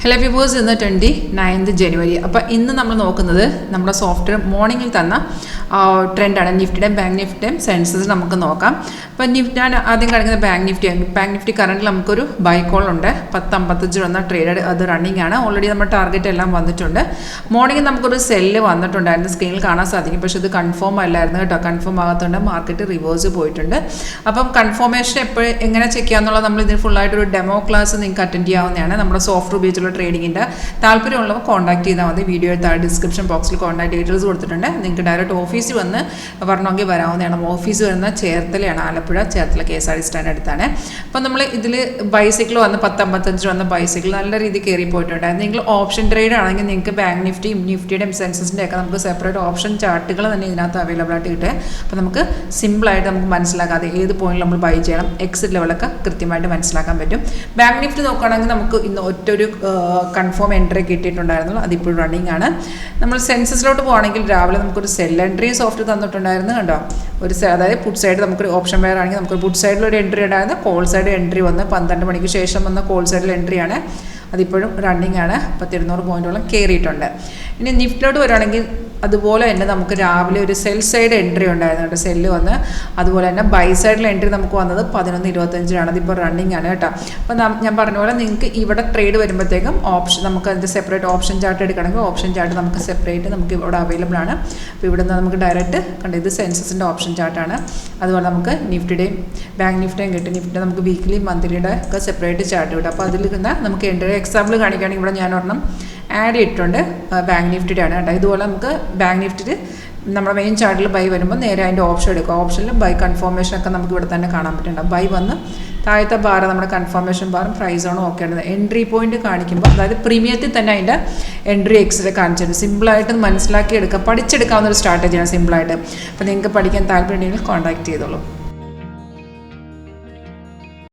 Hello viewers, ഇന്ന് 29th ജനുവരി. അപ്പോൾ ഇന്ന് നമ്മൾ നോക്കുന്നത് നമ്മുടെ സോഫ്റ്റ്വെയർ മോർണിംഗിൽ തന്ന ട്രെൻഡാണ്. നിഫ്റ്റിയുടെയും ബാങ്ക് നിഫ്റ്റിയുടെയും സെൻസസ് നമുക്ക് നോക്കാം. അപ്പോൾ ഞാൻ ആദ്യം കാണിക്കുന്ന ബാങ്ക് നിഫ്റ്റി കറണ്ടിൽ നമുക്കൊരു ബൈ കോൾ ഉണ്ട്. 10.55 വന്ന ട്രേഡ് അത് റണ്ണിങ് ആണ്. ഓൾറെഡി നമ്മുടെ ടാർഗറ്റ് എല്ലാം വന്നിട്ടുണ്ട്. മോർണിംഗ് നമുക്കൊരു സെല്ല് വന്നിട്ടുണ്ടായിരുന്നു, സ്ക്രീനിൽ കാണാൻ സാധിക്കും. പക്ഷേ ഇത് കൺഫേം അല്ലായിരുന്നു കേട്ടോ. കൺഫേം ആകാത്തതുകൊണ്ട് മാർക്കറ്റ് റിവേഴ്സ് പോയിട്ടുണ്ട്. അപ്പം കൺഫർമേഷൻ എങ്ങനെ ചെക്ക് ചെയ്യാന്നുള്ളത് നമ്മൾ ഇതിന് ഫുള്ളായിട്ടൊരു ഡെമോ ക്ലാസ് നിങ്ങൾക്ക് അറ്റൻഡ് ചെയ്യാവുന്നതാണ്. നമ്മുടെ സോഫ്റ്റ്വെയർ ഉപയോഗിച്ചുള്ള ട്രേഡിങ്ങിൻ്റെ താല്പര്യമുള്ളവർ കോൺടാക്ട് ചെയ്താൽ മതി. വീഡിയോ താഴെ ഡിസ്ക്രിപ്ഷൻ ബോക്സിൽ കോൺടാക്ട് ഡീറ്റെയിൽസ് കൊടുത്തിട്ടുണ്ട്. നിങ്ങൾക്ക് ഡയറക്റ്റ് ഓഫീസിൽ വന്ന് വരണമെങ്കിൽ വരാവുന്നതാണ്. ഓഫീസ് വരുന്ന ചേർത്തലയാണ്, ആലപ്പുഴ ചേർത്തല KSRTC സ്റ്റാൻഡ് അടുത്താണ്. അപ്പോൾ നമ്മൾ ഇതിൽ ബൈസൈക്കിൾ വന്ന് 10.55 വന്ന ബൈസൈക്കിൾ നല്ല രീതിയിൽ കയറി പോയിട്ടുണ്ടായിരുന്നു. നിങ്ങൾ ഓപ്ഷൻ ട്രേഡ് ആണെങ്കിൽ നിങ്ങൾക്ക് ബാങ്ക് നിഫ്റ്റിയുടെയും സെൻസസിൻ്റെ ഒക്കെ നമുക്ക് സെപ്പറേറ്റ് ഓപ്ഷൻ ചാർട്ടുകൾ തന്നെ ഇതിനകത്ത് അവൈലബിൾ ആയിട്ട് കിട്ടുക. അപ്പോൾ നമുക്ക് സിമ്പിളായിട്ട് നമുക്ക് മനസ്സിലാക്കാതെ ഏത് പോയിന്റിൽ നമ്മൾ ബൈ ചെയ്യണം, എക്സിറ്റ് ലെവലൊക്കെ കൃത്യമായിട്ട് മനസ്സിലാക്കാൻ പറ്റും. ബാങ്ക് നിഫ്റ്റി നോക്കുകയാണെങ്കിൽ നമുക്ക് ഇന്ന് ഒറ്റൊരു കൺഫേം എൻട്രി കിട്ടിയിട്ടുണ്ടായിരുന്നു, അതിപ്പോൾ റണ്ണിങ് ആണ്. നമ്മൾ സെൻസസിലോട്ട് പോകുകയാണെങ്കിൽ രാവിലെ നമുക്കൊരു സെൽ എൻട്രി സോഫ്റ്റ് തന്നിട്ടുണ്ടായിരുന്നു കണ്ടോ. അതായത് പുട്ട് സൈഡ് നമുക്കൊരു ഓപ്ഷൻ വെയർ ആണെങ്കിൽ നമുക്കൊരു പുട്ട് സൈഡിലൊരു എൻട്രി ഉണ്ടായിരുന്നു. കോൾ സൈഡ് എൻട്രി വന്ന് 12 മണിക്ക് ശേഷം വന്ന കോൾ സൈഡിൽ എൻട്രിയാണ്. അതിപ്പോഴും റണ്ണിങ് ആണ്. 200 പോയിന്റോളം കയറിയിട്ടുണ്ട്. ഇനി നിഫ്റ്റിലോട്ട് വരുവാണെങ്കിൽ അതുപോലെ തന്നെ നമുക്ക് രാവിലെ ഒരു സെൽ സൈഡ് എൻട്രി ഉണ്ടായിരുന്നു കേട്ടോ. സെല്ല് വന്ന് അതുപോലെ തന്നെ ബൈ സൈഡിൽ എൻട്രി നമുക്ക് വന്നത് 11.25 അതിപ്പോൾ റണ്ണിങ് ആണ് കേട്ടോ. അപ്പോൾ ഞാൻ പറഞ്ഞ പോലെ നിങ്ങൾക്ക് ഇവിടെ ട്രേഡ് വരുമ്പോഴത്തേക്കും നമുക്ക് അതിൻ്റെ സെപ്പറേറ്റ് ഓപ്ഷൻ ചാർട്ട് എടുക്കണമെങ്കിൽ ഓപ്ഷൻ ചാർട്ട് നമുക്ക് സെപ്പറേറ്റ് നമുക്ക് ഇവിടെ അവൈലബിൾ ആണ്. അപ്പോൾ ഇവിടെ നിന്ന് നമുക്ക് ഡയറക്റ്റ് കണ്ടത് ഇത് സെൻസസിൻ്റെ ഓപ്ഷൻ ചാർട്ടാണ്. അതുപോലെ നമുക്ക് നിഫ്റ്റിയുടെയും ബാങ്ക് നിഫ്റ്റിയും കിട്ടും. നിഫ്റ്റിയുടെ നമുക്ക് വീക്ക്ലി മന്ത്ലിയുടെ ഒക്കെ സെപ്പറേറ്റ് ചാർട്ട് കിട്ടും. അപ്പോൾ അതിൽ നിന്ന് നമുക്ക് എൻട്രി എക്സാമ്പിൾ കാണിക്കുകയാണെങ്കിൽ ഇവിടെ ഞാൻ ഒരെണ്ണം ആഡ് ചെയ്തിട്ടുണ്ട്, ബാങ്ക് നിഫ്റ്റിയുടെ ആണ് കേട്ടോ. ഇതുപോലെ നമുക്ക് ബാങ്ക് നിഫ്റ്റിയിൽ നമ്മുടെ മെയിൻ ചാർട്ടിൽ ബൈ വരുമ്പോൾ നേരെ അതിൻ്റെ ഓപ്ഷൻ എടുക്കുക. ഓപ്ഷനിൽ ബൈ കൺഫർമേഷനൊക്കെ നമുക്ക് ഇവിടെ തന്നെ കാണാൻ പറ്റുന്നുണ്ട്. ബൈ വന്ന് താഴത്തെ ബാർ നമ്മുടെ കൺഫർമേഷൻ ബാറും പ്രൈസ് ആണോ ഓക്കെ ആണ്. എൻട്രി പോയിന്റ് കാണിക്കുമ്പോൾ അതായത് പ്രീമിയത്തിൽ തന്നെ അതിൻ്റെ എൻട്രി എക്സിറ്റ് കാണിച്ചിട്ടുണ്ട്. സിമ്പിളായിട്ട് മനസ്സിലാക്കി എടുക്കുക, പഠിച്ചെടുക്കാവുന്ന ഒരു സ്ട്രാറ്റജിയാണ് സിമ്പിളായിട്ട്. അപ്പോൾ നിങ്ങൾക്ക് പഠിക്കാൻ താല്പര്യമുണ്ടെങ്കിൽ കോൺടാക്ട് ചെയ്തോളൂ.